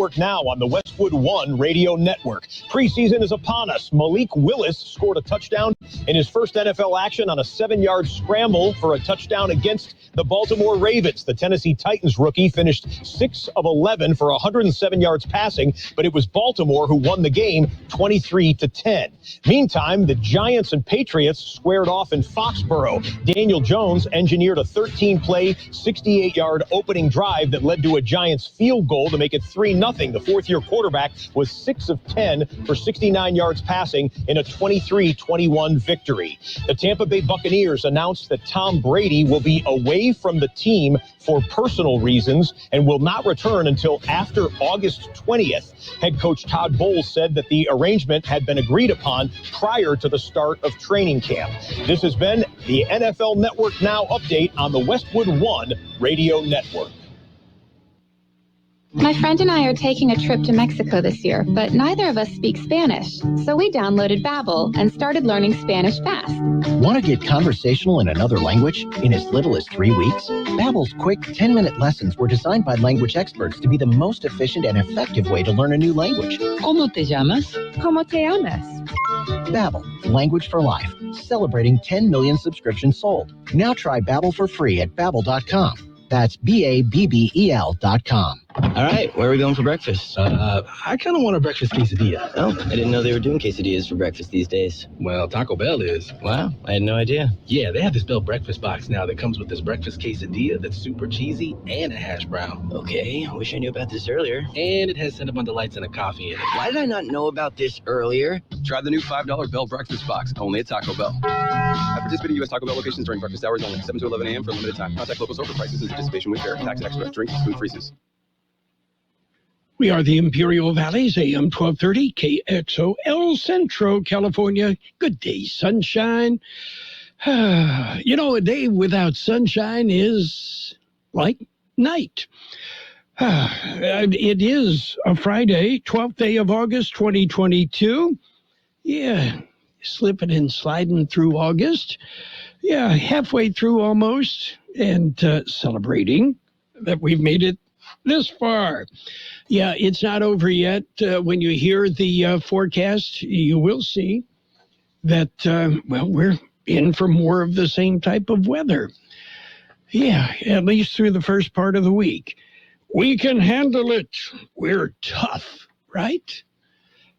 Network now on the Westwood One Radio Network. Preseason is upon us. Malik Willis scored a touchdown in his first NFL action on a 7-yard scramble for a touchdown against the Baltimore Ravens. The Tennessee Titans rookie finished 6 of 11 for 107 yards passing, but it was Baltimore who won the game 23-10. Meantime, the Giants and Patriots squared off in Foxborough. Daniel Jones engineered a 13-play, 68-yard opening drive that led to a Giants field goal to make it 3-0. The fourth-year quarterback was 6 of 10 for 69 yards passing in a 23-21 victory. The Tampa Bay Buccaneers announced that Tom Brady will be away from the team for personal reasons and will not return until after August 20th. Head coach Todd Bowles said that the arrangement had been agreed upon prior to the start of training camp. This has been the NFL Network Now update on the Westwood One Radio Network. My friend and I are taking a trip to Mexico this year, but neither of us speak Spanish. So we downloaded Babbel and started learning Spanish fast. Want to get conversational in another language in as little as 3 weeks? Babbel's quick 10-minute lessons were designed by language experts to be the most efficient and effective way to learn a new language. ¿Cómo te llamas? ¿Cómo te llamas? Babbel, language for life. Celebrating 10 million subscriptions sold. Now try Babbel for free at Babbel.com. That's Babbel.com. All right, where are we going for breakfast? I kind of want a breakfast quesadilla. Oh, I didn't know they were doing quesadillas for breakfast these days. Well, Taco Bell is. Wow, I had no idea. Yeah, they have this Bell breakfast box now that comes with this breakfast quesadilla that's super cheesy and a hash brown. Okay, I wish I knew about this earlier. And it has Cinnabon Delights and a coffee in it. Why did I not know about this earlier? Try the new $5 Bell breakfast box, only at Taco Bell. At participating U.S. Taco Bell locations during breakfast hours only, 7 to 11 a.m. for a limited time. Contact local store for prices and participation with fare. Tax extra. Drinks, food freezes. We are the Imperial Valleys, AM 1230, KXO, El Centro, California. Good day, sunshine. You know, a day without sunshine is like night. It is a Friday, 12th day of August, 2022. Yeah, slipping and sliding through August. Yeah, halfway through almost, and celebrating that we've made it this far. Yeah, it's not over yet. When you hear the forecast, you will see that, we're in for more of the same type of weather. Yeah, at least through the first part of the week. We can handle it. We're tough, right?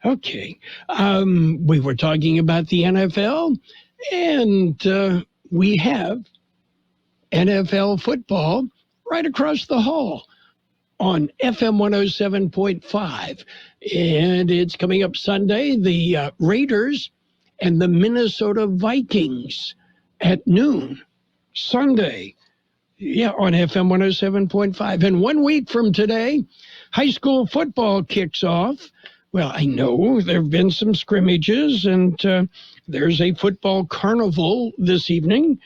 Okay. We were talking about the NFL, and we have NFL football right across the hall on FM 107.5. And it's coming up Sunday, the Raiders and the Minnesota Vikings at noon. Sunday, on FM 107.5. And 1 week from today, high school football kicks off. Well, I know there have been some scrimmages, and there's a football carnival this evening.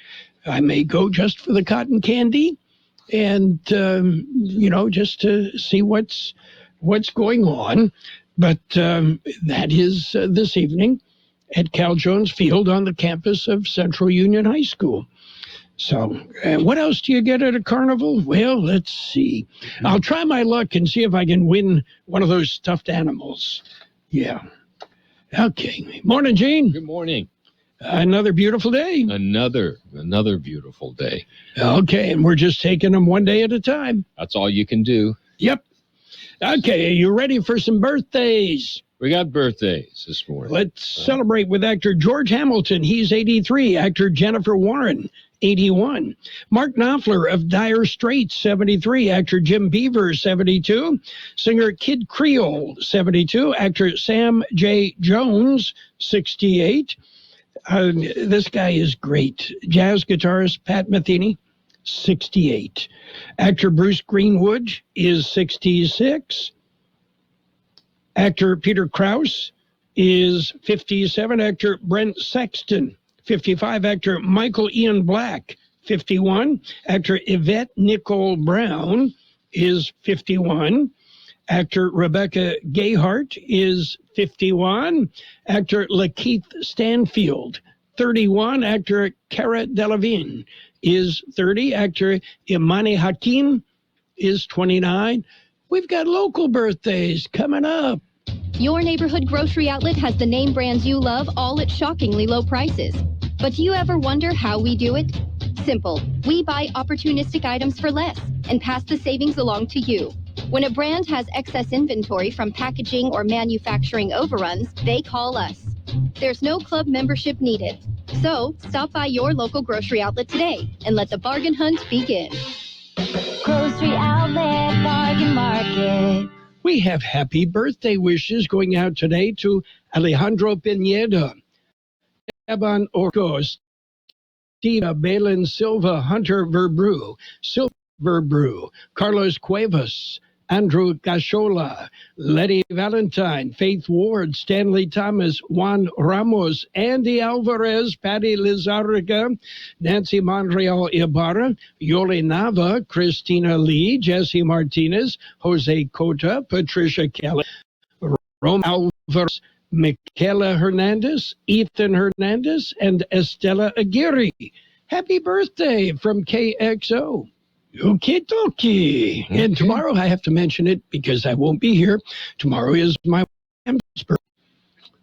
I may go just for the cotton candy. And, just to see what's going on. But that is this evening at Cal Jones Field on the campus of Central Union High School. So what else do you get at a carnival? Well, let's see. I'll try my luck and see if I can win one of those stuffed animals. Yeah. Okay. Morning, Gene. Good morning. Another beautiful day. Another beautiful day. Okay, and we're just taking them one day at a time. That's all you can do. Yep. Okay, are you ready for some birthdays? We got birthdays this morning. Let's celebrate with actor George Hamilton. He's 83. Actor Jennifer Warren, 81. Mark Knopfler of Dire Straits, 73. Actor Jim Beaver, 72. Singer Kid Creole, 72. Actor Sam J. Jones, 68. This guy is great. Jazz guitarist Pat Metheny, 68. Actor Bruce Greenwood is 66. Actor Peter Krause is 57. Actor Brent Sexton, 55. Actor Michael Ian Black, 51. Actor Yvette Nicole Brown is 51. Actor Rebecca Gayhart is 51. Actor Lakeith Stanfield, 31. Actor Cara Delevingne is 30. Actor Imani Hakim is 29. we've got local birthdays coming up. Your neighborhood grocery outlet has the name brands you love, all at shockingly low prices. But do you ever wonder how we do it? Simple. We buy opportunistic items for less and pass the savings along to you. When a brand has excess inventory from packaging or manufacturing overruns, they call us. There's no club membership needed. So stop by your local grocery outlet today and let the bargain hunt begin. Grocery Outlet Bargain Market. We have happy birthday wishes going out today to Alejandro Pineda, Eban Orcos, Tina Balin Silva, Hunter Verbrew, Carlos Cuevas, Andrew Gashola, Letty Valentine, Faith Ward, Stanley Thomas, Juan Ramos, Andy Alvarez, Patty Lizarraga, Nancy Monreal Ibarra, Yoli Nava, Christina Lee, Jesse Martinez, Jose Cota, Patricia Kelly, Rome Alvarez, Michaela Hernandez, Ethan Hernandez, and Estela Aguirre. Happy birthday from KXO. Okie dokie. Okay. And tomorrow I have to mention it because I won't be here. Tomorrow is my birthday.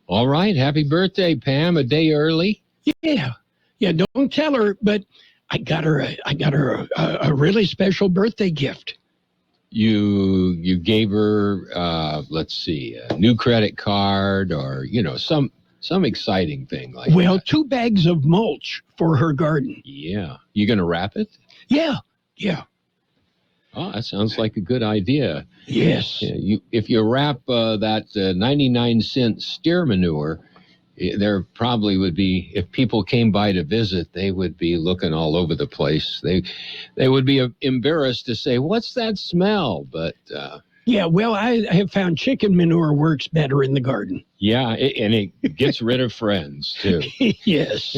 All right. Happy birthday, Pam. A day early. Yeah. Don't tell her, but I got her a really special birthday gift. You gave her, let's see, a new credit card or, some exciting thing like that. 2 bags of mulch for her garden. Yeah. You going to wrap it? Yeah. Oh, that sounds like a good idea. Yes. If you wrap that 99-cent steer manure, there probably would be, if people came by to visit, they would be looking all over the place. They would be embarrassed to say, "What's that smell?" But yeah, well, I have found chicken manure works better in the garden. Yeah, and it gets rid of friends too. Yes.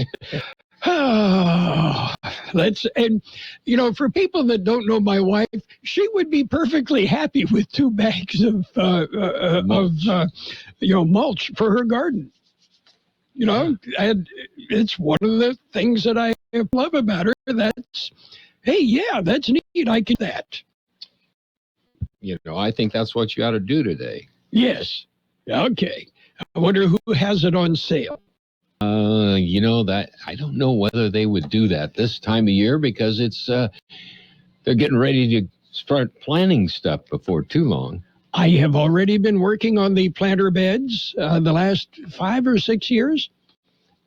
For people that don't know my wife, she would be perfectly happy with 2 bags of mulch for her garden. And it's one of the things that I love about her. That's neat. I can do that. I think that's what you ought to do today. Yes. Okay. I wonder who has it on sale. That I don't know whether they would do that this time of year because it's they're getting ready to start planting stuff before too long. I have already been working on the planter beds the last 5 or 6 years.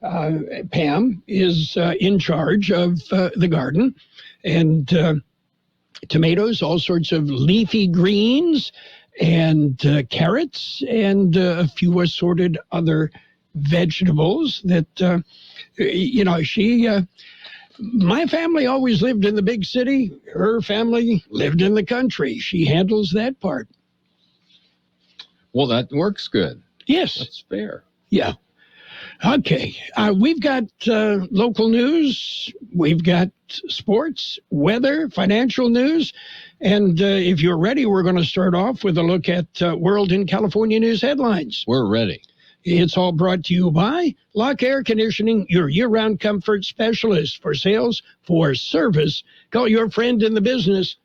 Pam is in charge of the garden and tomatoes, all sorts of leafy greens and carrots and a few assorted other vegetables that, my family always lived in the big city. Her family lived in the country. She handles that part. Well, that works good. Yes. That's fair. Yeah. Okay. We've got local news. We've got sports, weather, financial news. And if you're ready, we're going to start off with a look at World and California news headlines. We're ready. It's all brought to you by Lock Air Conditioning, your year-round comfort specialist. For sales, for service, call your friend in the business,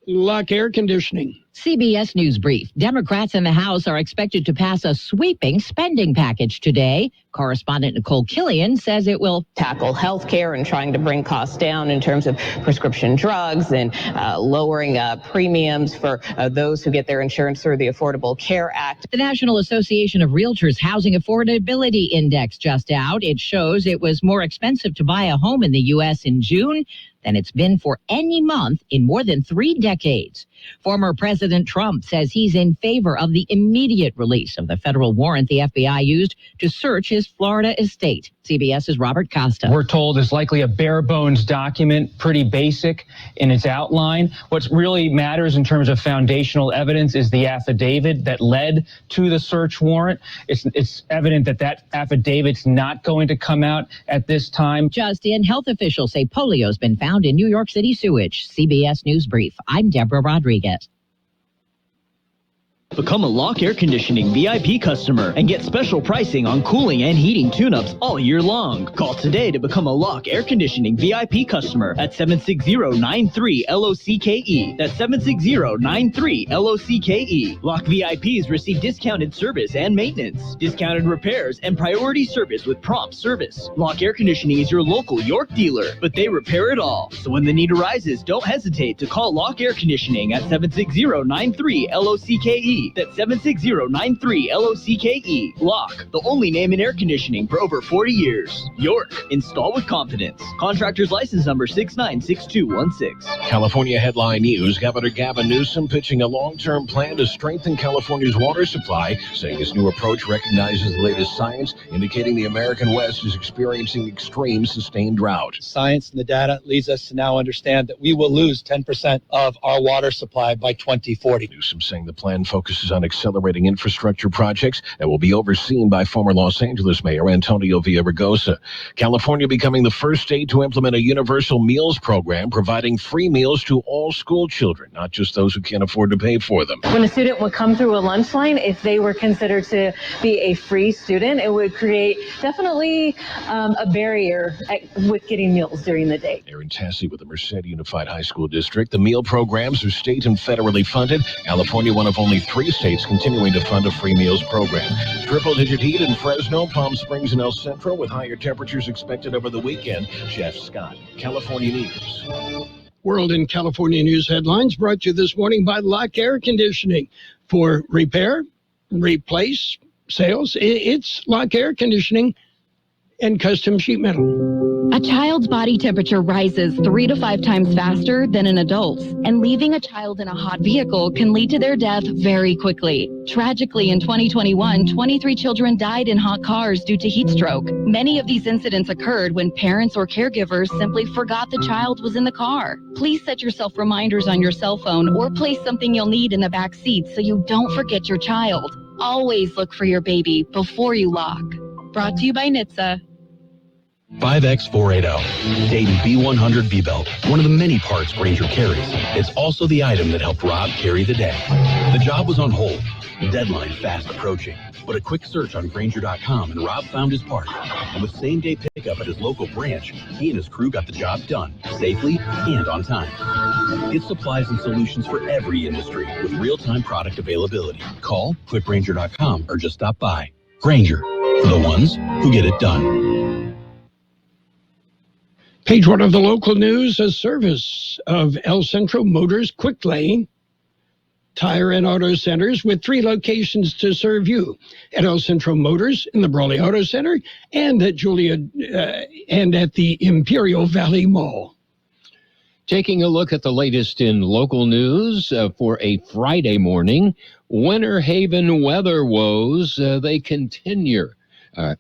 Lock Air Conditioning. CBS News Brief. Democrats in the House are expected to pass a sweeping spending package today. Correspondent Nicole Killian says it will tackle health care and trying to bring costs down in terms of prescription drugs and lowering premiums for those who get their insurance through the Affordable Care Act. The National Association of Realtors Housing Affordability Index just out. It shows it was more expensive to buy a home in the U.S. in June than it's been for any month in more than 3 decades. Former President Trump says he's in favor of the immediate release of the federal warrant the FBI used to search his Florida estate. CBS's Robert Costa. We're told it's likely a bare bones document, pretty basic in its outline. What really matters in terms of foundational evidence is the affidavit that led to the search warrant. It's evident that affidavit's not going to come out at this time. Just in, health officials say polio's been found in New York City sewage. CBS News Brief. I'm Deborah Rodriguez. Become a Lock Air Conditioning VIP customer and get special pricing on cooling and heating tune-ups all year long. Call today to become a Lock Air Conditioning VIP customer at 760-93-LOCKE. That's 760-93-LOCKE. Lock VIPs receive discounted service and maintenance, discounted repairs, and priority service with prompt service. Lock Air Conditioning is your local York dealer, but they repair it all. So when the need arises, don't hesitate to call Lock Air Conditioning at 760-93-LOCKE. That's 760-93-LOCKE. Lock, the only name in air conditioning for over 40 years. York, install with confidence. Contractor's license number 696216. California headline news. Governor Gavin Newsom pitching a long-term plan to strengthen California's water supply, saying his new approach recognizes the latest science, indicating the American West is experiencing extreme sustained drought. Science and the data leads us to now understand that we will lose 10% of our water supply by 2040. Newsom saying the plan focuses on accelerating infrastructure projects that will be overseen by former Los Angeles Mayor Antonio Villaraigosa. California becoming the first state to implement a universal meals program, providing free meals to all school children, not just those who can't afford to pay for them. When a student would come through a lunch line, if they were considered to be a free student, it would create definitely a barrier with getting meals during the day. Aaron Tassi with the Merced Unified High School District. The meal programs are state and federally funded. California, one of only 3 states continuing to fund a free meals program. Triple-digit heat in Fresno, Palm Springs, and El Centro with higher temperatures expected over the weekend. Jeff Scott, California News. World and California News headlines brought to you this morning by Lock Air Conditioning. For repair, replace, sales, it's Lock Air Conditioning and custom sheet metal. A child's body temperature rises 3 to 5 times faster than an adult's, and leaving a child in a hot vehicle can lead to their death very quickly. Tragically, in 2021, 23 children died in hot cars due to heat stroke. Many of these incidents occurred when parents or caregivers simply forgot the child was in the car. Please set yourself reminders on your cell phone or place something you'll need in the back seat so you don't forget your child. Always look for your baby before you lock. Brought to you by NHTSA. 5X480, Dayton B100 V-Belt, one of the many parts Grainger carries. It's also the item that helped Rob carry the day. The job was on hold, deadline fast approaching, but a quick search on Grainger.com and Rob found his part. And with same-day pickup at his local branch, he and his crew got the job done, safely and on time. Get supplies and solutions for every industry with real-time product availability. Call, click Grainger.com, or just stop by. Grainger, for the ones who get it done. Page 1 of the local news, a service of El Centro Motors Quick Lane Tire and Auto Centers with 3 locations to serve you at El Centro Motors in the Brawley Auto Center and at and at the Imperial Valley Mall. Taking a look at the latest in local news for a Friday morning, Winter Haven weather woes, they continue.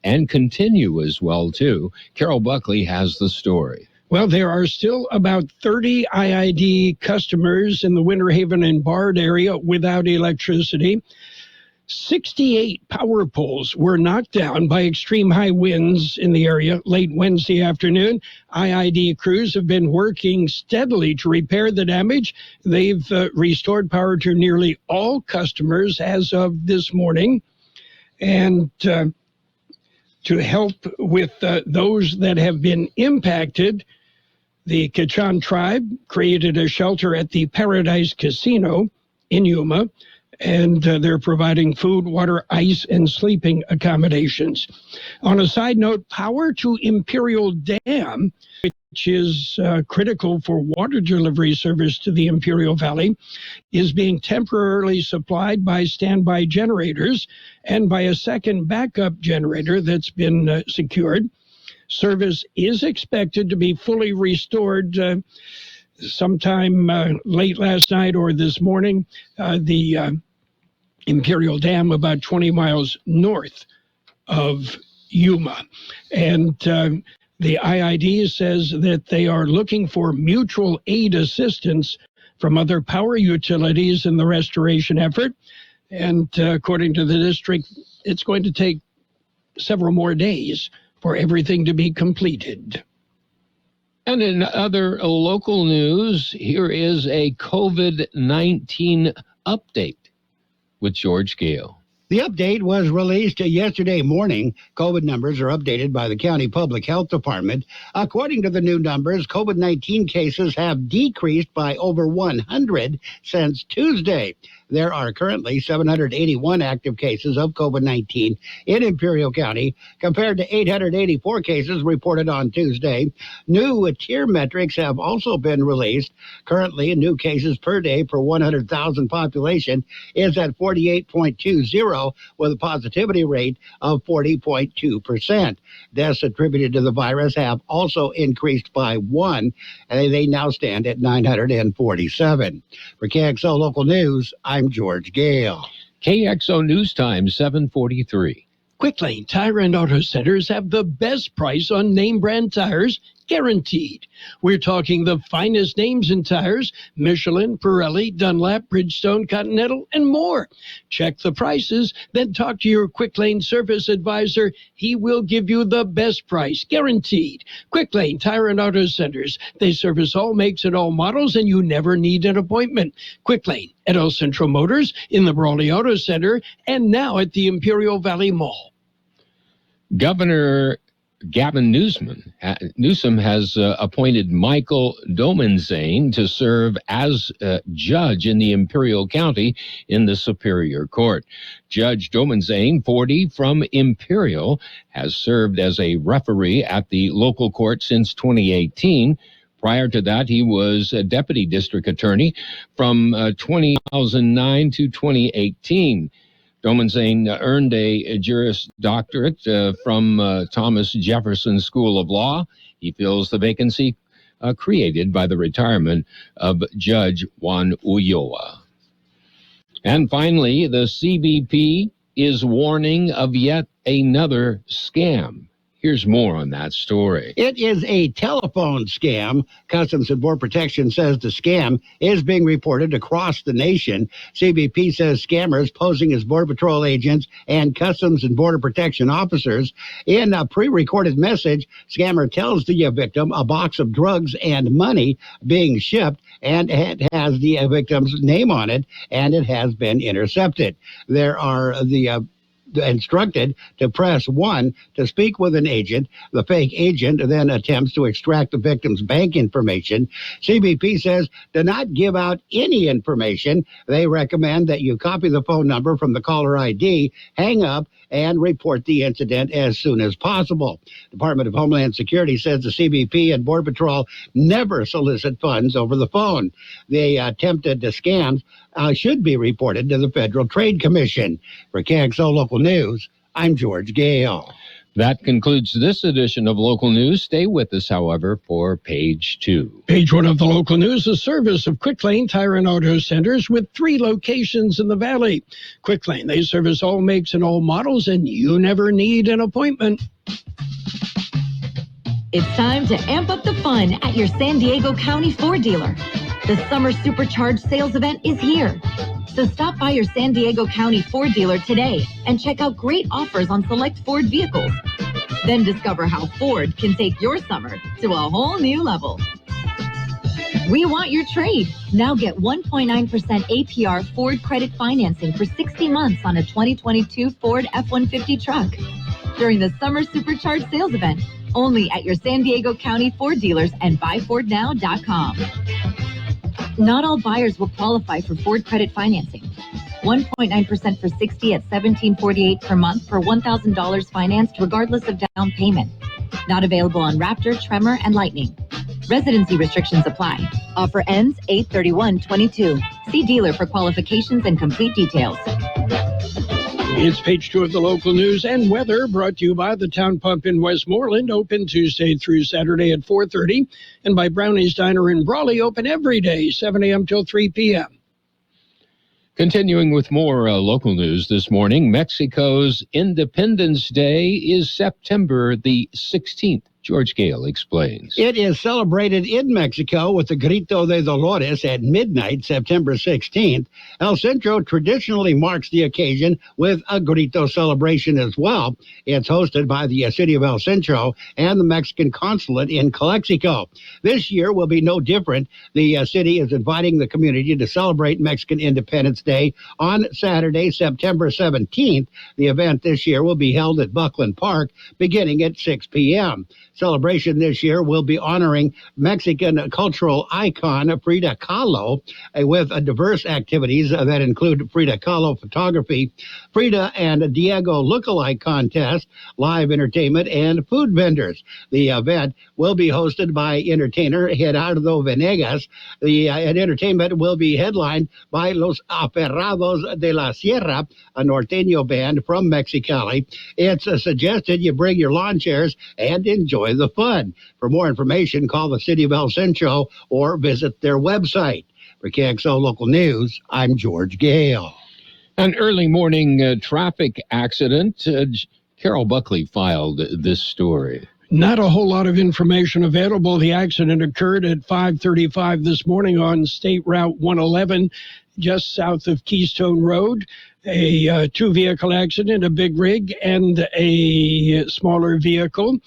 And continue as well, too. Carroll Buckley has the story. Well, there are still about 30 IID customers in the Winter Haven and Bard area without electricity. 68 power poles were knocked down by extreme high winds in the area late Wednesday afternoon. IID crews have been working steadily to repair the damage. They've restored power to nearly all customers as of this morning. And to help with those that have been impacted, the Kxo tribe created a shelter at the Paradise Casino in Yuma, and they're providing food, water, ice, and sleeping accommodations. On a side note, power to Imperial Dam, which is critical for water delivery service to the Imperial Valley, is being temporarily supplied by standby generators and by a second backup generator that's been secured. Service is expected to be fully restored sometime late last night or this morning. The Imperial Dam, about 20 miles north of Yuma. And the IID says that they are looking for mutual aid assistance from other power utilities in the restoration effort. And according to the district, it's going to take several more days for everything to be completed. And in other local news, here is a COVID-19 update with George Gale. The update was released yesterday morning. COVID numbers are updated by the County Public Health Department. According to the new numbers, COVID-19 cases have decreased by over 100 since Tuesday. There are currently 781 active cases of COVID-19 in Imperial County, compared to 884 cases reported on Tuesday. New tier metrics have also been released. Currently, new cases per day per 100,000 population is at 48.20, with a positivity rate of 40.2%. Deaths attributed to the virus have also increased by 1, and they now stand at 947. For KXO Local News, I'm George Gale. KXO News Time, 7:43. Quick Lane Tire and Auto Centers have the best price on name brand tires, guaranteed. We're talking the finest names in tires: Michelin, Pirelli, Dunlap, Bridgestone, Continental, and more. Check the prices, then talk to your Quick Lane service advisor. He will give you the best price, guaranteed. Quick Lane Tire and Auto Centers. They service all makes and all models, and you never need an appointment. Quick Lane at El Centro Motors, in the Brawley Auto Center, and now at the Imperial Valley Mall. Governor Gavin Newsom has appointed Michael Domenzane to serve as judge in the Imperial County in the Superior Court. Judge Domenzane, 40, from Imperial, has served as a referee at the local court since 2018. Prior to that, he was a deputy district attorney from 2009 to 2018. Domenzane earned a Juris Doctorate from Thomas Jefferson School of Law. He fills the vacancy created by the retirement of Judge Juan Ulloa. And finally, the CBP is warning of yet another scam. Here's more on that story. It is a telephone scam. Customs and Border Protection says the scam is being reported across the nation. CBP says scammers posing as Border Patrol agents and Customs and Border Protection officers. In a pre-recorded message, scammer tells the victim a box of drugs and money being shipped, and it has the victim's name on it, and it has been intercepted. There are instructed to press 1 to speak with an agent. The fake agent then attempts to extract the victim's bank information. CBP says do not give out any information. They recommend that you copy the phone number from the caller ID, hang up, and report the incident as soon as possible. Department of Homeland Security says the CBP and Border Patrol never solicit funds over the phone. The attempted scams should be reported to the Federal Trade Commission. For KXO Local News, I'm George Gale. That concludes this edition of Local News. Stay with us, however, for Page 2. Page 1 of the Local News, a service of Quick Lane Tire and Auto Centers with 3 locations in the Valley. Quick Lane, they service all makes and all models, and you never need an appointment. It's time to amp up the fun at your San Diego County Ford dealer. The Summer Supercharged Sales Event is here. So stop by your San Diego County Ford dealer today and check out great offers on select Ford vehicles. Then discover how Ford can take your summer to a whole new level. We want your trade. Now get 1.9% APR Ford credit financing for 60 months on a 2022 Ford F-150 truck during the Summer Supercharged Sales Event, only at your San Diego County Ford dealers and buyfordnow.com. Not all buyers will qualify for Ford credit financing. 1.9% for 60 at $1,748 per month for $1,000 financed regardless of down payment. Not available on Raptor, Tremor, and Lightning. Residency restrictions apply. Offer ends 8/31/22. See dealer for qualifications and complete details. It's Page 2 of the Local News and Weather, brought to you by the Town Pump in Westmoreland, open Tuesday through Saturday at 4:30, and by Brownie's Diner in Brawley, open every day, 7 a.m. till 3 p.m. Continuing with more local news this morning, Mexico's Independence Day is September the 16th. George Gale explains. It is celebrated in Mexico with the Grito de Dolores at midnight, September 16th. El Centro traditionally marks the occasion with a Grito celebration as well. It's hosted by the city of El Centro and the Mexican consulate in Calexico. This year will be no different. The city is inviting the community to celebrate Mexican Independence Day on Saturday, September 17th. The event this year will be held at Buckley Park beginning at 6 p.m. Celebration this year will be honoring Mexican cultural icon Frida Kahlo with diverse activities that include Frida Kahlo photography, Frida and Diego lookalike contest, live entertainment, and food vendors. The event will be hosted by entertainer Gerardo Venegas. The entertainment will be headlined by Los Aferrados de la Sierra, a norteño band from Mexicali. It's suggested you bring your lawn chairs and enjoy the fun. For more information, call the City of El Centro or visit their website. For KXO Local News, I'm George Gale. An early morning traffic accident. Carroll Buckley filed this story. Not a whole lot of information available. The accident occurred at 5:35 this morning on State Route 111, just south of Keystone Road. A two-vehicle accident, a big rig and a smaller vehicle.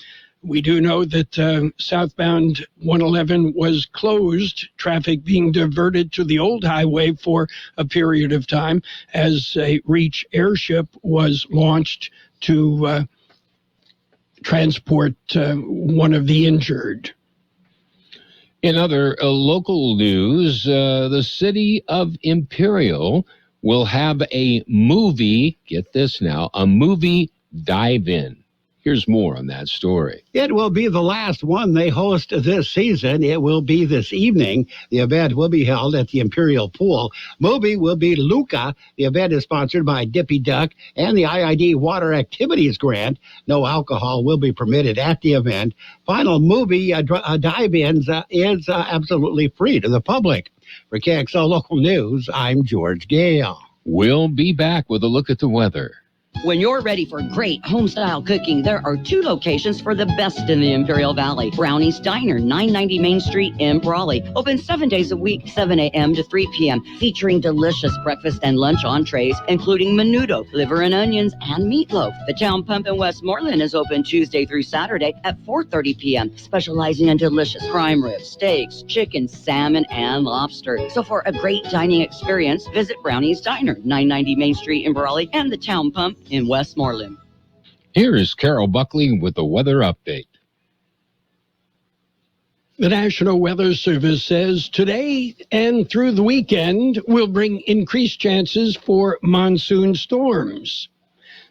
We do know that southbound 111 was closed, traffic being diverted to the old highway for a period of time as a Reach airship was launched to transport one of the injured. In other local news, the city of Imperial will have a movie, get this now, a movie dive-in. Here's more on that story. It will be the last one they host this season. It will be this evening. The event will be held at the Imperial Pool. Movie will be Luca. The event is sponsored by Dippy Duck and the IID Water Activities Grant. No alcohol will be permitted at the event. Final movie dive-ins is absolutely free to the public. For KXO Local News, I'm George Gale. We'll be back with a look at the weather. When you're ready for great home-style cooking, there are two locations for the best in the Imperial Valley. Brownie's Diner, 990 Main Street in Brawley. Open 7 days a week, 7 a.m. to 3 p.m., featuring delicious breakfast and lunch entrees, including menudo, liver and onions, and meatloaf. The Town Pump in Westmoreland is open Tuesday through Saturday at 4:30 p.m., specializing in delicious prime ribs, steaks, chicken, salmon, and lobster. So for a great dining experience, visit Brownie's Diner, 990 Main Street in Brawley, and the Town Pump in Westmoreland. Here is Carroll Buckley with the weather update. The National Weather Service says today and through the weekend will bring increased chances for monsoon storms.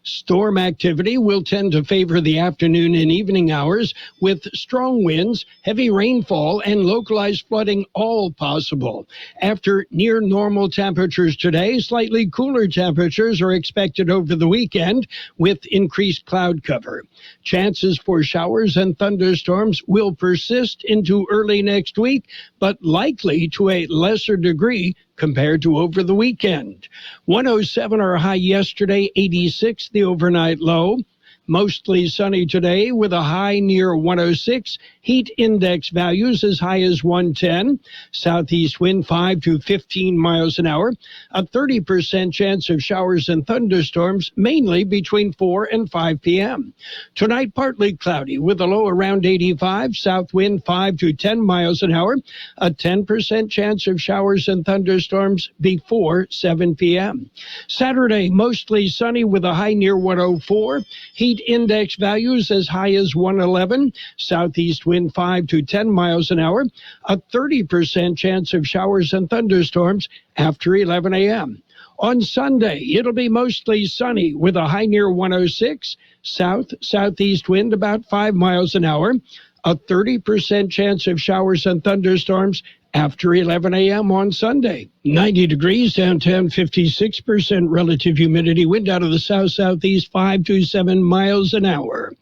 Storm activity will tend to favor the afternoon and evening hours with strong winds, heavy rainfall, and localized flooding all possible. After near normal temperatures today, slightly cooler temperatures are expected over the weekend with increased cloud cover. Chances for showers and thunderstorms will persist into early next week, but likely to a lesser degree compared to over the weekend. 107 our high yesterday, 86 the overnight low. Mostly sunny today with a high near 106. Heat index values as high as 110. Southeast wind 5 to 15 miles an hour. A 30% chance of showers and thunderstorms, mainly between 4 and 5 p.m. Tonight, partly cloudy with a low around 85. South wind 5 to 10 miles an hour. A 10% chance of showers and thunderstorms before 7 p.m. Saturday, mostly sunny with a high near 104. Heat index values as high as 111. Southeast wind 5 to 10 miles an hour. A 30% chance of showers and thunderstorms after 11 a.m. On Sunday, it'll be mostly sunny with a high near 106. Southeast wind about 5 miles an hour. A 30% chance of showers and thunderstorms after 11 a.m. on Sunday. 90 degrees downtown, 56% relative humidity, wind out of the south-southeast 5 to 7 miles an hour.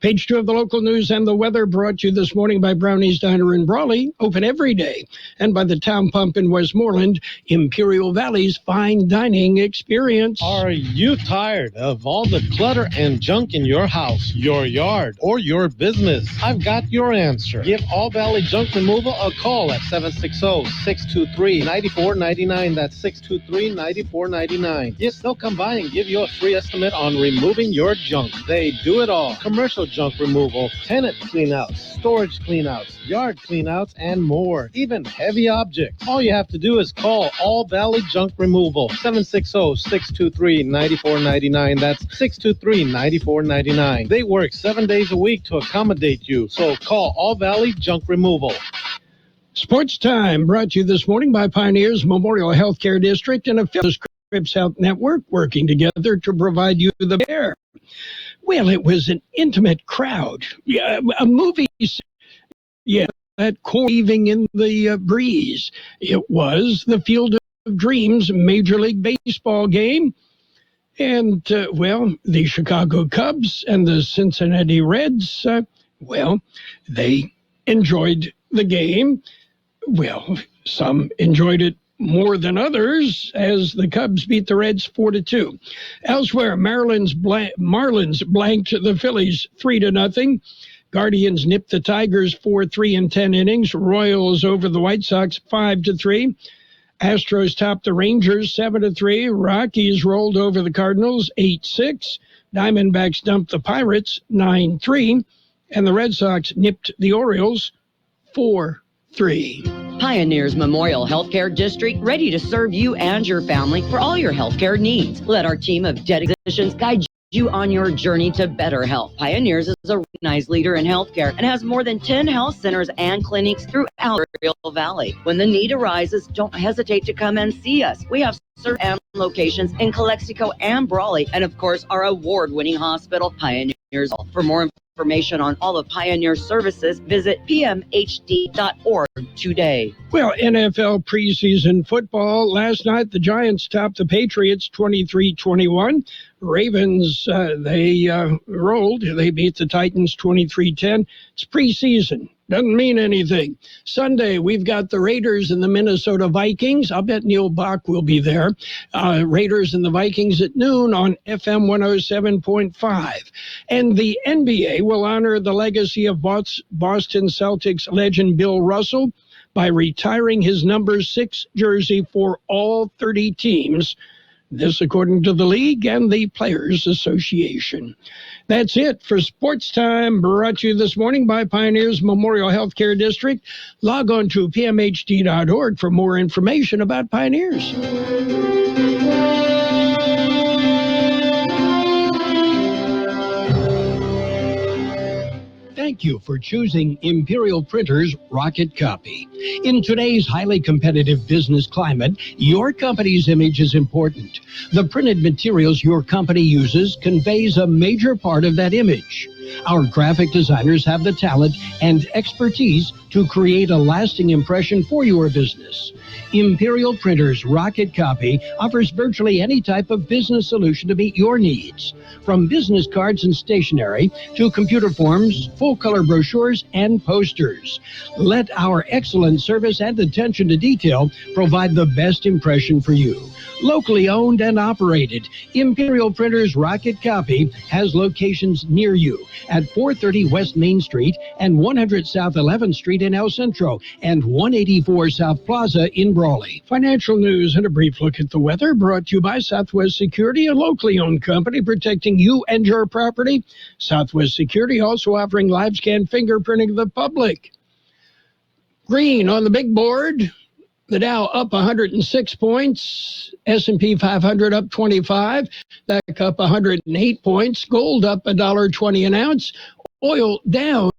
Page 2 of the local news and the weather brought to you this morning by Brownie's Diner in Brawley, open every day, and by the Town Pump in Westmoreland, Imperial Valley's fine dining experience. Are you tired of all the clutter and junk in your house, your yard, or your business? I've got your answer. Give All Valley Junk Removal a call at 760-623-9499. That's 623-9499. Yes, they'll come by and give you a free estimate on removing your junk. They do it all. Commercial junk removal, tenant cleanouts, storage cleanouts, yard cleanouts, and more. Even heavy objects. All you have to do is call All Valley Junk Removal. 760-623-9499. That's 623-9499. They work 7 days a week to accommodate you. So call All Valley Junk Removal. Sports Time brought to you this morning by Pioneers Memorial Healthcare District and affiliates Scripps Health Network, working together to provide you the care. Well, it was an intimate crowd. Yeah, a movie. Yeah, that weaving in the breeze. It was the Field of Dreams Major League Baseball game. And, the Chicago Cubs and the Cincinnati Reds, they enjoyed the game. Well, some enjoyed it more than others, as the Cubs beat the Reds 4-2. Elsewhere, Marlins blanked the Phillies 3-0. Guardians nipped the Tigers 4-3 in 10 innings. Royals over the White Sox 5-3. Astros topped the Rangers 7-3. Rockies rolled over the Cardinals 8-6. Diamondbacks dumped the Pirates 9-3. And the Red Sox nipped the Orioles 4-3. Pioneers Memorial Healthcare District, ready to serve you and your family for all your healthcare needs. Let our team of dedicated physicians guide you on your journey to better health. Pioneers is a recognized leader in healthcare and has more than 10 health centers and clinics throughout Real Valley. When the need arises, don't hesitate to come and see us. We have service and locations in Calexico and Brawley, and of course, our award-winning hospital, Pioneers. For more information on all of Pioneer services, visit pmhd.org today. Well, NFL preseason football. Last night, the Giants topped the Patriots 23-21. Ravens, they rolled. They beat the Titans 23-10. It's preseason. Doesn't mean anything. Sunday, we've got the Raiders and the Minnesota Vikings. I'll bet Neil Bach will be there. Raiders and the Vikings at noon on FM 107.5. And the NBA will honor the legacy of Boston Celtics legend Bill Russell by retiring his number 6 jersey for all 30 teams. This according to the league and the Players Association. That's it for Sports Time, brought to you this morning by Pioneers Memorial Healthcare District. Log on to pmhd.org for more information about Pioneers. Thank you for choosing Imperial Printers Rocket Copy. In today's highly competitive business climate, your company's image is important. The printed materials your company uses conveys a major part of that image. Our graphic designers have the talent and expertise to create a lasting impression for your business. Imperial Printers Rocket Copy offers virtually any type of business solution to meet your needs, from business cards and stationery to computer forms, full-color brochures, and posters. Let our excellent service and attention to detail provide the best impression for you. Locally owned and operated, Imperial Printers Rocket Copy has locations near you at 430 West Main Street and 100 South 11th Street in El Centro and 184 South Plaza in Brawley. Financial news and a brief look at the weather brought to you by Southwest Security, a locally owned company protecting you and your property. Southwest Security also offering live scan fingerprinting to the public. Green on the big board. The Dow up 106 points, S&P 500 up 25, back up 108 points, gold up $1.20 an ounce, oil down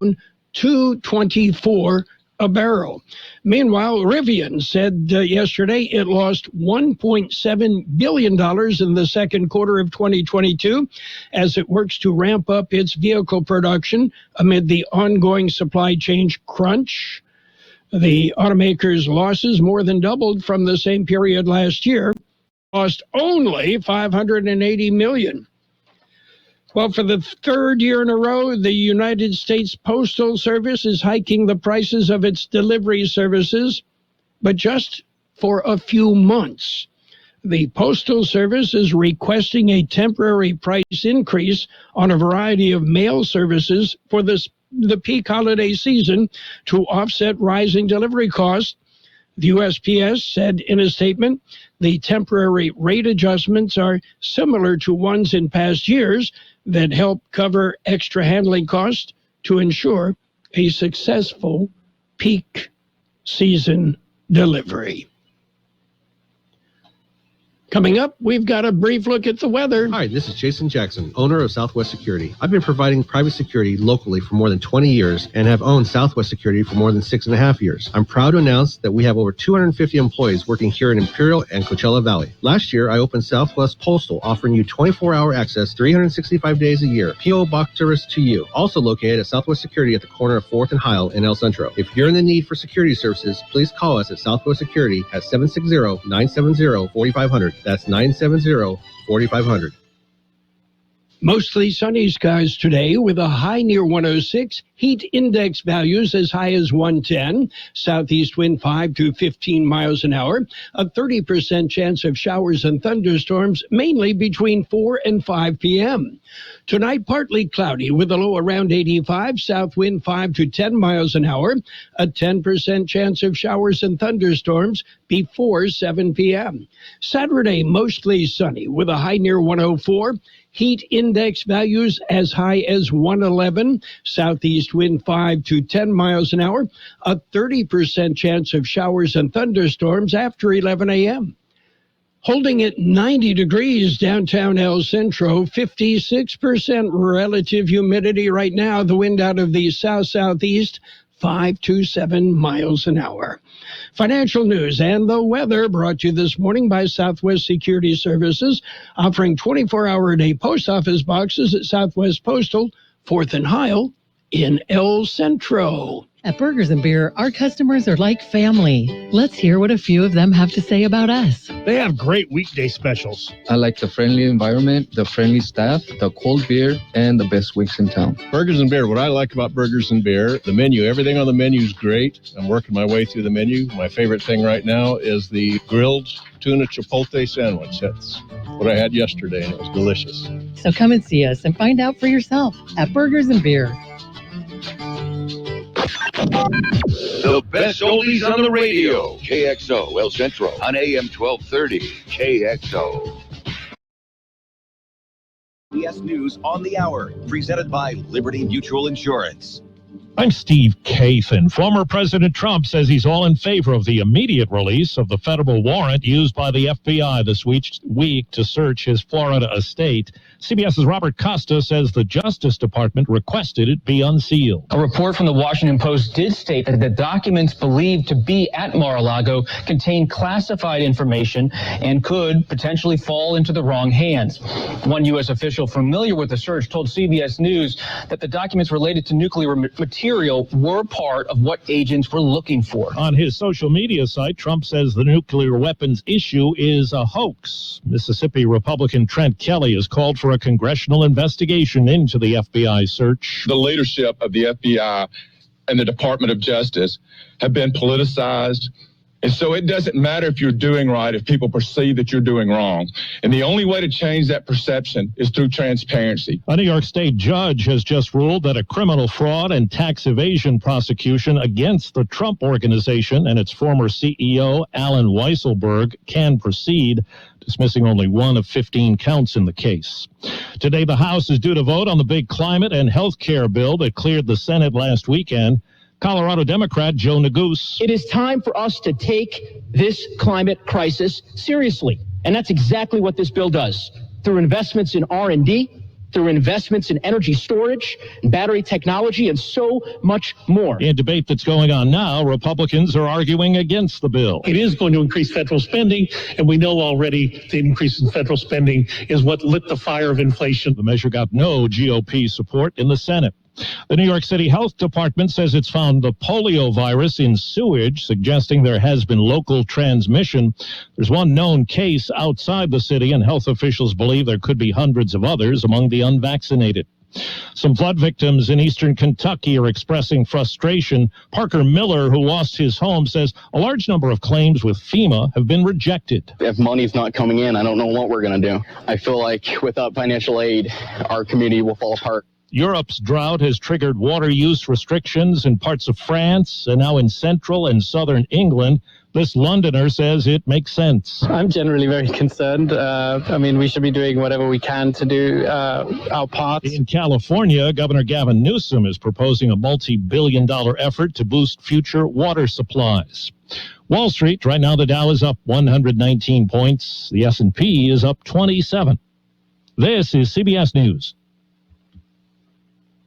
$2.24 a barrel. Meanwhile, Rivian said yesterday it lost $1.7 billion in the second quarter of 2022 as it works to ramp up its vehicle production amid the ongoing supply chain crunch. The automaker's losses more than doubled from the same period last year, lost only $580 million. Well, for the third year in a row, the United States Postal Service is hiking the prices of its delivery services, but just for a few months. The Postal Service is requesting a temporary price increase on a variety of mail services for the peak holiday season to offset rising delivery costs. The USPS said in a statement, the temporary rate adjustments are similar to ones in past years that help cover extra handling costs to ensure a successful peak season delivery. Coming up, we've got a brief look at the weather. Hi, this is Jason Jackson, owner of Southwest Security. I've been providing private security locally for more than 20 years and have owned Southwest Security for more than 6.5 years. I'm proud to announce that we have over 250 employees working here in Imperial and Coachella Valley. Last year, I opened Southwest Postal, offering you 24-hour access 365 days a year. P.O. Box service to you. Also located at Southwest Security at the corner of 4th and Heil in El Centro. If you're in the need for security services, please call us at Southwest Security at 760-970-4500. That's 970-4500. Mostly sunny skies today with a high near 106. Heat index values as high as 110. Southeast wind 5 to 15 miles an hour. A 30% chance of showers and thunderstorms, mainly between 4 and 5 p.m. Tonight, partly cloudy with a low around 85. South wind 5 to 10 miles an hour. A 10% chance of showers and thunderstorms before 7 p.m. Saturday, mostly sunny with a high near 104. Heat index values as high as 111. Southeast wind 5 to 10 miles an hour. A 30% chance of showers and thunderstorms after 11 a.m. Holding at 90 degrees downtown El Centro, 56% relative humidity right now. The wind out of the south-southeast, 5 to 7 miles an hour. Financial news and the weather brought to you this morning by Southwest Security Services, offering 24-hour-a-day post office boxes at Southwest Postal, 4th and Heil in El Centro. At Burgers and Beer, our customers are like family. Let's hear what a few of them have to say about us. They have great weekday specials. I like the friendly environment, the friendly staff, the cold beer, and the best wings in town. Burgers and Beer, what I like about Burgers and Beer, the menu, everything on the menu is great. I'm working my way through the menu. My favorite thing right now is the grilled tuna chipotle sandwich. That's what I had yesterday, and it was delicious. So come and see us and find out for yourself at Burgers and Beer. The best oldies on the radio. KXO El Centro on AM 1230. KXO. CBS News on the Hour, presented by Liberty Mutual Insurance. I'm Steve Kathan. Former President Trump says he's all in favor of the immediate release of the federal warrant used by the FBI this week to search his Florida estate. CBS's Robert Costa says the Justice Department requested it be unsealed. A report from the Washington Post did state that the documents believed to be at Mar-a-Lago contain classified information and could potentially fall into the wrong hands. One U.S. official familiar with the search told CBS News that the documents related to nuclear material were part of what agents were looking for. On his social media site, Trump says the nuclear weapons issue is a hoax. Mississippi Republican Trent Kelly has called for a congressional investigation into the FBI search. The leadership of the FBI and the Department of Justice have been politicized. And so it doesn't matter if you're doing right if people perceive that you're doing wrong. And the only way to change that perception is through transparency. A New York State judge has just ruled that a criminal fraud and tax evasion prosecution against the Trump Organization and its former CEO, Alan Weisselberg, can proceed, dismissing only one of 15 counts in the case. Today, the House is due to vote on the big climate and health care bill that cleared the Senate last weekend. Colorado Democrat Joe Neguse. It is time for us to take this climate crisis seriously. And that's exactly what this bill does. Through investments in R&D, through investments in energy storage, battery technology, and so much more. In a debate that's going on now, Republicans are arguing against the bill. It is going to increase federal spending, and we know already the increase in federal spending is what lit the fire of inflation. The measure got no GOP support in the Senate. The New York City Health Department says it's found the polio virus in sewage, suggesting there has been local transmission. There's one known case outside the city, and health officials believe there could be hundreds of others among the unvaccinated. Some flood victims in eastern Kentucky are expressing frustration. Parker Miller, who lost his home, says a large number of claims with FEMA have been rejected. If money's not coming in, I don't know what we're going to do. I feel like without financial aid, our community will fall apart. Europe's drought has triggered water use restrictions in parts of France and now in central and southern England. This Londoner says it makes sense. I'm generally very concerned. We should be doing whatever we can to do our part. In California, Governor Gavin Newsom is proposing a multi-billion-dollar effort to boost future water supplies. Wall Street, right now the Dow is up 119 points. The S&P is up 27. This is CBS News.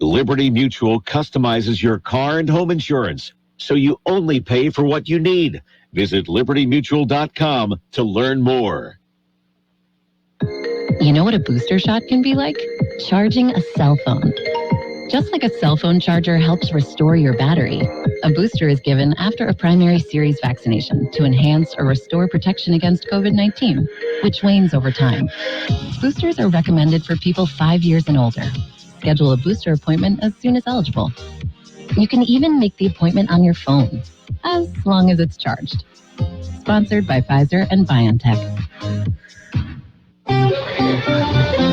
Liberty Mutual customizes your car and home insurance, so you only pay for what you need. Visit libertymutual.com to learn more. You know what a booster shot can be like? Charging a cell phone. Just like a cell phone charger helps restore your battery, a booster is given after a primary series vaccination to enhance or restore protection against COVID-19, which wanes over time. Boosters are recommended for people 5 years and older. Schedule a booster appointment as soon as eligible. You can even make the appointment on your phone, as long as it's charged. Sponsored by Pfizer and BioNTech.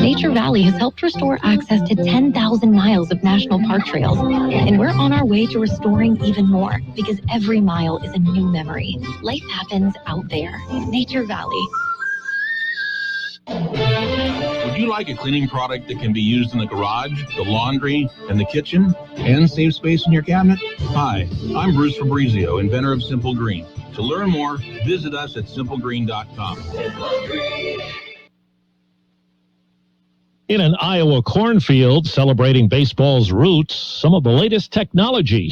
Nature Valley has helped restore access to 10,000 miles of national park trails, and we're on our way to restoring even more, because every mile is a new memory. Life happens out there. Nature Valley. Would you like a cleaning product that can be used in the garage, the laundry, and the kitchen, and save space in your cabinet? Hi, I'm Bruce Fabrizio, inventor of Simple Green. To learn more, visit us at simplegreen.com. In an Iowa cornfield celebrating baseball's roots, some of the latest technology.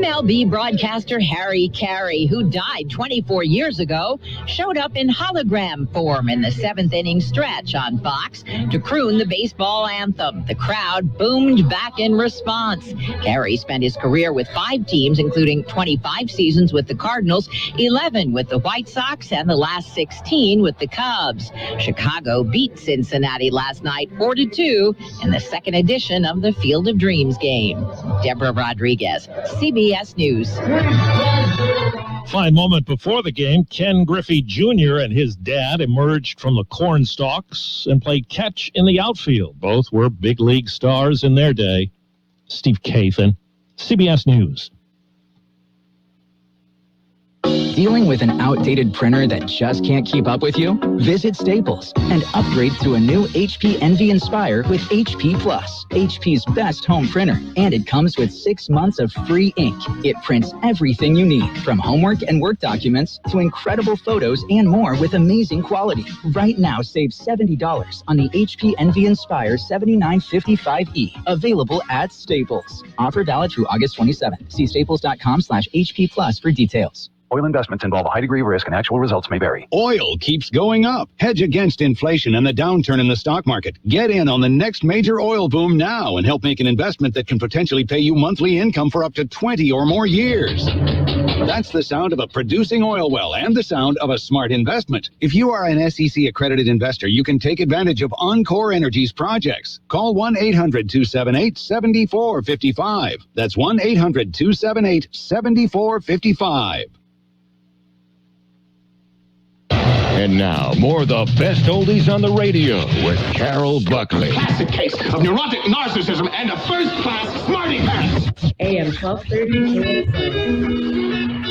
MLB broadcaster Harry Carey, who died 24 years ago, showed up in hologram form in the seventh inning stretch on Fox to croon the baseball anthem. The crowd boomed back in response. Carey spent his career with 5 teams, including 25 seasons with the Cardinals, 11 with the White Sox, and the last 16 with the Cubs. Chicago beat Cincinnati last night 4-2 in the second edition of the Field of Dreams game. Deborah Rodriguez, CBS News. Fine moment before the game, Ken Griffey Jr. and his dad emerged from the corn stalks and played catch in the outfield. Both were big league stars in their day. Steve Kathan, CBS News. Dealing with an outdated printer that just can't keep up with you? Visit Staples and upgrade to a new HP Envy Inspire with HP Plus, HP's best home printer. And it comes with 6 months of free ink. It prints everything you need, from homework and work documents to incredible photos and more with amazing quality. Right now, save $70 on the HP Envy Inspire 7955E, available at Staples. Offer valid through August 27th. See staples.com/HP Plus for details. Oil investments involve a high degree of risk and actual results may vary. Oil keeps going up. Hedge against inflation and the downturn in the stock market. Get in on the next major oil boom now and help make an investment that can potentially pay you monthly income for up to 20 or more years. That's the sound of a producing oil well and the sound of a smart investment. If you are an SEC accredited investor, you can take advantage of Encore Energy's projects. Call 1-800-278-7455. That's 1-800-278-7455. And now, more of the best oldies on the radio with Carroll Buckley. Classic case of neurotic narcissism and a first-class smarty pants. AM 1230.